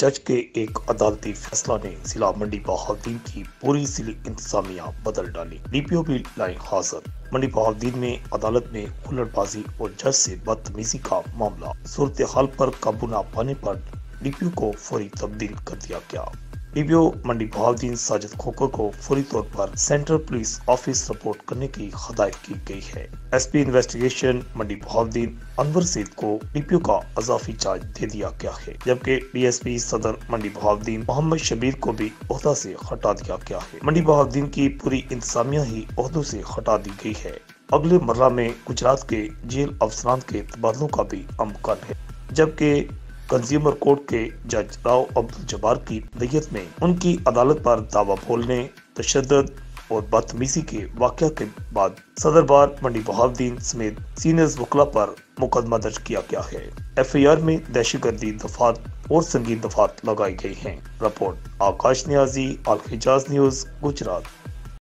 जज के एक अदालती फैसला ने जिला मंडी बहाउद्दीन की पूरी जिली इंतजामिया बदल डाली। डीपीओ भी लाए हाजिर। मंडी बहाउद्दीन में अदालत में हुल्लड़बाजी और जज से बदतमीजी का मामला। सूरत हाल पर काबू न पाने पर डीपीओ को फौरी तब्दील कर दिया गया। डीपीओ मंडी बहाउद्दीन साजिद खोखर को फौरी तौर पर सेंट्रल पुलिस ऑफिस रिपोर्ट करने की हदायत की गई है। एसपी इन्वेस्टिगेशन मंडी बहाउद्दीन अनवर सईद को डीपीओ का अजाफी चार्ज दे दिया गया है, जबकि डीएसपी सदर मंडी बहाउद्दीन मोहम्मद शबीर को भी ओहदा से हटा दिया गया है। मंडी बहाउद्दीन की पूरी इंतजामिया ही ओहदों से हटा दी गई है। अगले मरला में गुजरात के जेल अफसरान के तबादलों का भी अमकान है, जबकि कंज्यूमर कोर्ट के जज राव अब्दुल जब्बार की नीयत में उनकी अदालत पर दावा बोलने, तशद्दुद और बदतमीजी के वाक़या के बाद सदर बार मंडी बहाउद्दीन समेत सीनियर वकला पर मुकदमा दर्ज किया गया है। एफआईआर में दहशतगर्दी दफात और संगीन दफात लगाई गई हैं। रिपोर्ट आकाश नियाजी, अल हिजाज न्यूज, गुजरात।